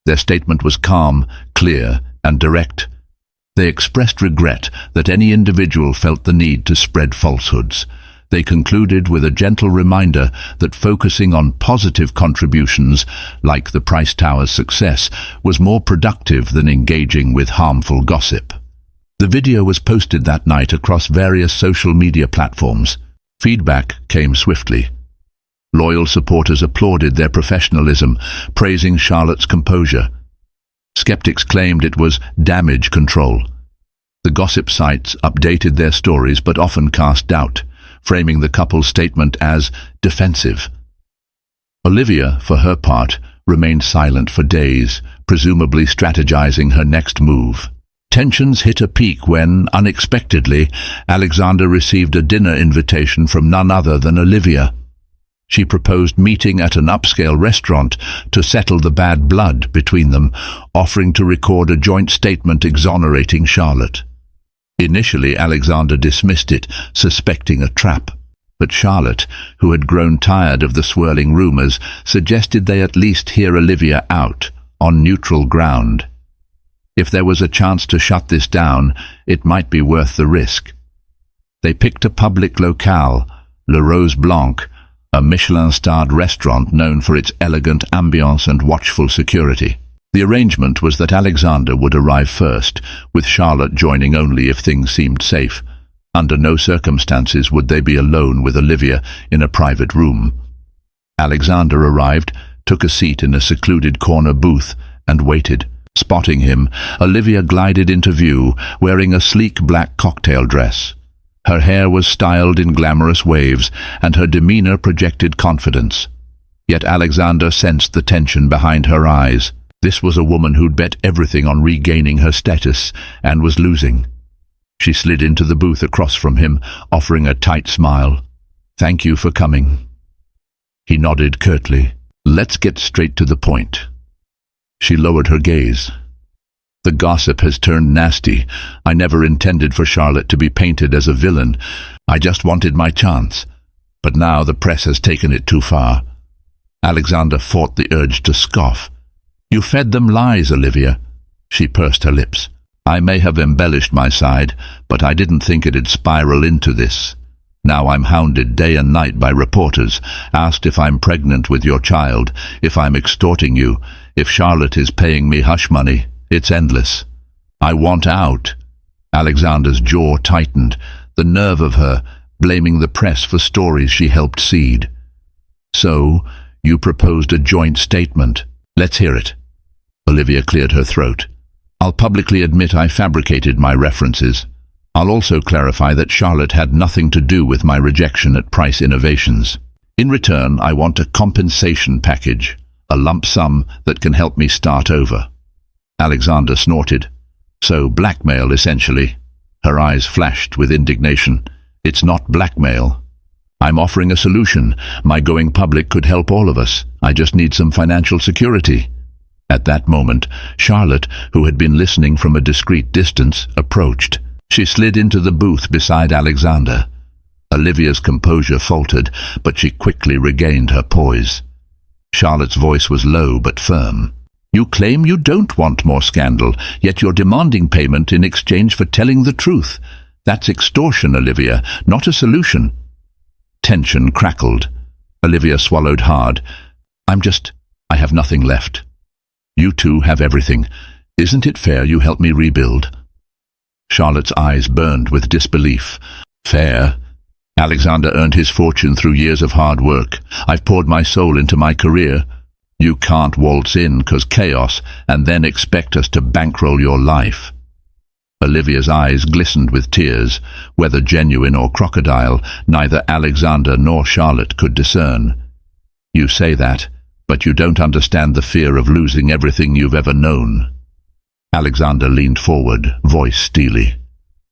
Their statement was calm, clear, and direct. They expressed regret that any individual felt the need to spread falsehoods. They concluded with a gentle reminder that focusing on positive contributions, like the Price Tower's success, was more productive than engaging with harmful gossip. The video was posted that night across various social media platforms. Feedback came swiftly. Loyal supporters applauded their professionalism, praising Charlotte's composure. Skeptics claimed it was damage control. The gossip sites updated their stories but often cast doubt, framing the couple's statement as defensive. Olivia, for her part, remained silent for days, presumably strategizing her next move. Tensions hit a peak when, unexpectedly, Alexander received a dinner invitation from none other than Olivia. She proposed meeting at an upscale restaurant to settle the bad blood between them, offering to record a joint statement exonerating Charlotte. Initially, Alexander dismissed it, suspecting a trap. But Charlotte, who had grown tired of the swirling rumors, suggested they at least hear Olivia out, on neutral ground. If there was a chance to shut this down, it might be worth the risk. They picked a public locale, Le Rose Blanc, a Michelin-starred restaurant known for its elegant ambience and watchful security. The arrangement was that Alexander would arrive first, with Charlotte joining only if things seemed safe. Under no circumstances would they be alone with Olivia in a private room. Alexander arrived, took a seat in a secluded corner booth, and waited. Spotting him, Olivia glided into view, wearing a sleek black cocktail dress. Her hair was styled in glamorous waves, and her demeanor projected confidence. Yet Alexander sensed the tension behind her eyes. This was a woman who'd bet everything on regaining her status, and was losing. She slid into the booth across from him, offering a tight smile. "Thank you for coming." He nodded curtly. "Let's get straight to the point." She lowered her gaze. "The gossip has turned nasty. I never intended for Charlotte to be painted as a villain. I just wanted my chance. But now the press has taken it too far." Alexander fought the urge to scoff. "You fed them lies, Olivia." She pursed her lips. "I may have embellished my side, but I didn't think it'd spiral into this. Now I'm hounded day and night by reporters, asked if I'm pregnant with your child, if I'm extorting you, if Charlotte is paying me hush money. It's endless. I want out." Alexander's jaw tightened, the nerve of her, blaming the press for stories she helped seed. "So, you proposed a joint statement. Let's hear it." Olivia cleared her throat. "I'll publicly admit I fabricated my references. I'll also clarify that Charlotte had nothing to do with my rejection at Price Innovations. In return, I want a compensation package, a lump sum that can help me start over." Alexander snorted. "So blackmail, essentially." Her eyes flashed with indignation. "It's not blackmail. I'm offering a solution. My going public could help all of us. I just need some financial security." At that moment, Charlotte, who had been listening from a discreet distance, approached. She slid into the booth beside Alexander. Olivia's composure faltered, but she quickly regained her poise. Charlotte's voice was low but firm. "You claim you don't want more scandal, yet you're demanding payment in exchange for telling the truth. That's extortion, Olivia, not a solution." Tension crackled. Olivia swallowed hard. I have nothing left. You two have everything. Isn't it fair you help me rebuild?" Charlotte's eyes burned with disbelief. "Fair? Alexander earned his fortune through years of hard work. I've poured my soul into my career. You can't waltz in 'cause chaos and then expect us to bankroll your life." Olivia's eyes glistened with tears. Whether genuine or crocodile, neither Alexander nor Charlotte could discern. "You say that, but you don't understand the fear of losing everything you've ever known." Alexander leaned forward, voice steely.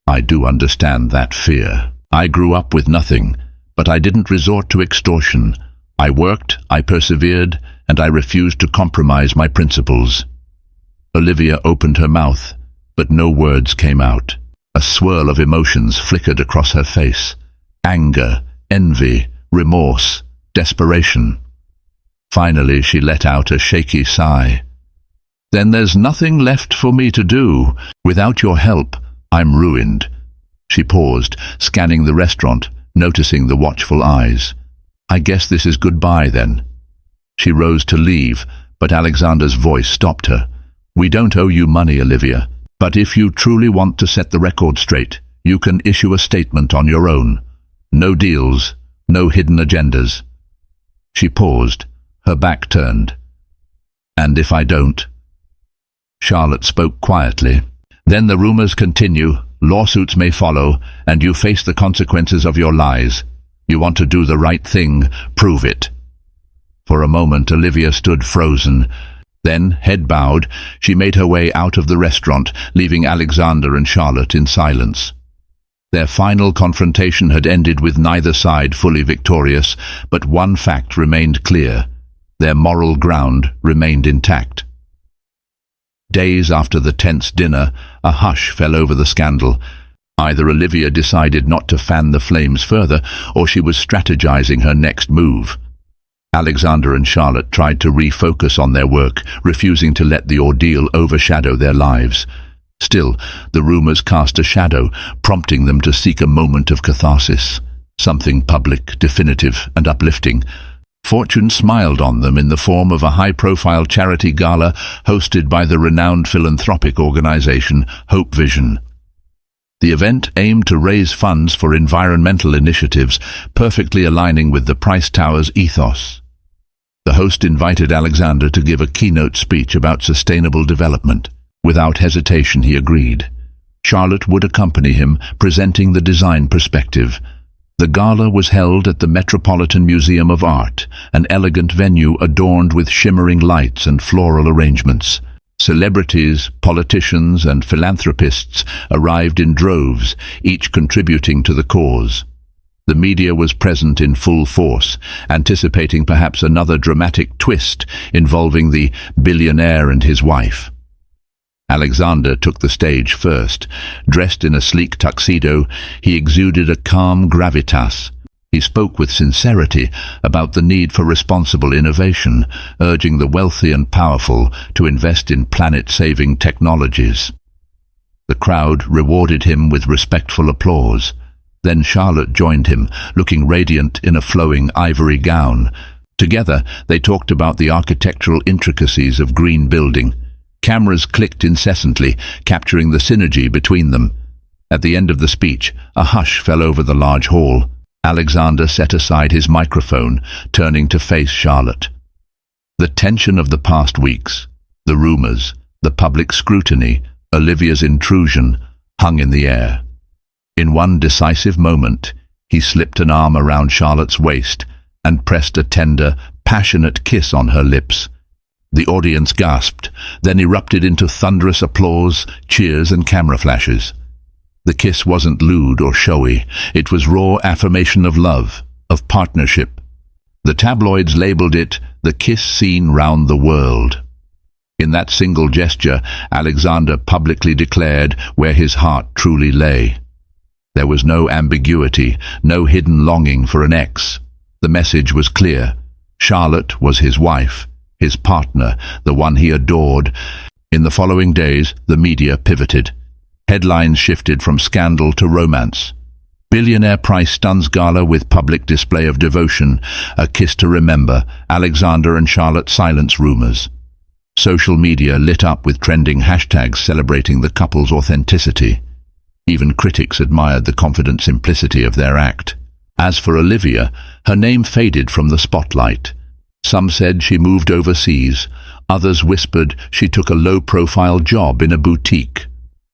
"I do understand that fear. I grew up with nothing, but I didn't resort to extortion. I worked, I persevered, and I refused to compromise my principles." Olivia opened her mouth, but no words came out. A swirl of emotions flickered across her face. Anger, envy, remorse, desperation. Finally, she let out a shaky sigh. "Then there's nothing left for me to do. Without your help, I'm ruined." She paused, scanning the restaurant, noticing the watchful eyes. "I guess this is goodbye then." She rose to leave, but Alexander's voice stopped her. "We don't owe you money, Olivia, but if you truly want to set the record straight, you can issue a statement on your own. No deals, no hidden agendas." She paused, her back turned. "And if I don't?" Charlotte spoke quietly. "Then the rumors continue, lawsuits may follow, and you face the consequences of your lies. You want to do the right thing, prove it." For a moment Olivia stood frozen. Then, head bowed, she made her way out of the restaurant, leaving Alexander and Charlotte in silence. Their final confrontation had ended with neither side fully victorious, but one fact remained clear. Their moral ground remained intact. Days after the tense dinner, a hush fell over the scandal. Either Olivia decided not to fan the flames further, or she was strategizing her next move. Alexander and Charlotte tried to refocus on their work, refusing to let the ordeal overshadow their lives. Still, the rumors cast a shadow, prompting them to seek a moment of catharsis, something public, definitive, and uplifting. Fortune smiled on them in the form of a high-profile charity gala hosted by the renowned philanthropic organization Hope Vision. The event aimed to raise funds for environmental initiatives, perfectly aligning with the Price Tower's ethos. The host invited Alexander to give a keynote speech about sustainable development. Without hesitation, he agreed. Charlotte would accompany him, presenting the design perspective. The gala was held at the Metropolitan Museum of Art, an elegant venue adorned with shimmering lights and floral arrangements. Celebrities, politicians, and philanthropists arrived in droves, each contributing to the cause. The media was present in full force, anticipating perhaps another dramatic twist involving the billionaire and his wife. Alexander took the stage first. Dressed in a sleek tuxedo, he exuded a calm gravitas. He spoke with sincerity about the need for responsible innovation, urging the wealthy and powerful to invest in planet-saving technologies. The crowd rewarded him with respectful applause. Then Charlotte joined him, looking radiant in a flowing ivory gown. Together, they talked about the architectural intricacies of green building. Cameras clicked incessantly, capturing the synergy between them. At the end of the speech, a hush fell over the large hall. Alexander set aside his microphone, turning to face Charlotte. The tension of the past weeks, the rumors, the public scrutiny, Olivia's intrusion, hung in the air. In one decisive moment, he slipped an arm around Charlotte's waist and pressed a tender, passionate kiss on her lips. The audience gasped, then erupted into thunderous applause, cheers, and camera flashes. The kiss wasn't lewd or showy. It was raw affirmation of love, of partnership. The tabloids labeled it the kiss seen round the world. In that single gesture, Alexander publicly declared where his heart truly lay. There was no ambiguity, no hidden longing for an ex. The message was clear. Charlotte was his wife, his partner, the one he adored. In the following days, the media pivoted. Headlines shifted from scandal to romance. Billionaire Price stuns gala with public display of devotion. A kiss to remember. Alexander and Charlotte silence rumors. Social media lit up with trending hashtags celebrating the couple's authenticity. Even critics admired the confident simplicity of their act. As for Olivia, her name faded from the spotlight. Some said she moved overseas. Others whispered she took a low-profile job in a boutique.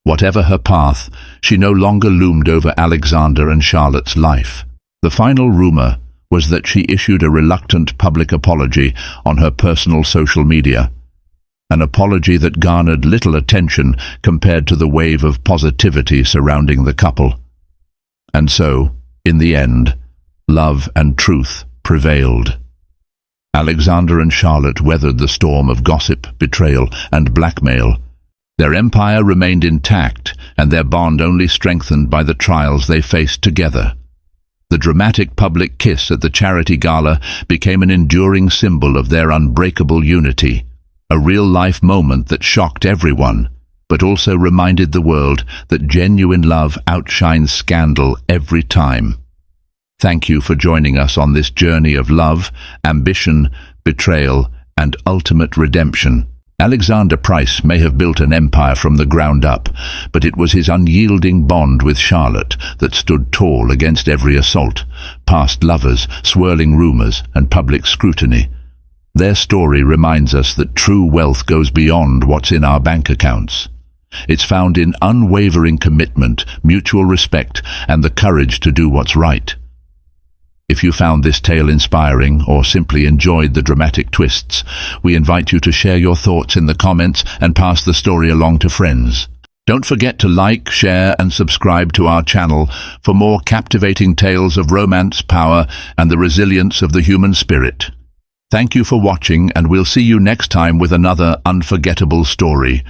Whatever her path, she no longer loomed over Alexander and Charlotte's life. The final rumor was that she issued a reluctant public apology on her personal social media. An apology that garnered little attention compared to the wave of positivity surrounding the couple. And so, in the end, love and truth prevailed. Alexander and Charlotte weathered the storm of gossip, betrayal, and blackmail. Their empire remained intact, and their bond only strengthened by the trials they faced together. The dramatic public kiss at the charity gala became an enduring symbol of their unbreakable unity, a real-life moment that shocked everyone, but also reminded the world that genuine love outshines scandal every time. Thank you for joining us on this journey of love, ambition, betrayal, and ultimate redemption. Alexander Price may have built an empire from the ground up, but it was his unyielding bond with Charlotte that stood tall against every assault, past lovers, swirling rumors, and public scrutiny. Their story reminds us that true wealth goes beyond what's in our bank accounts. It's found in unwavering commitment, mutual respect, and the courage to do what's right. If you found this tale inspiring or simply enjoyed the dramatic twists, we invite you to share your thoughts in the comments and pass the story along to friends. Don't forget to like, share, and subscribe to our channel for more captivating tales of romance, power, and the resilience of the human spirit. Thank you for watching, and we'll see you next time with another unforgettable story.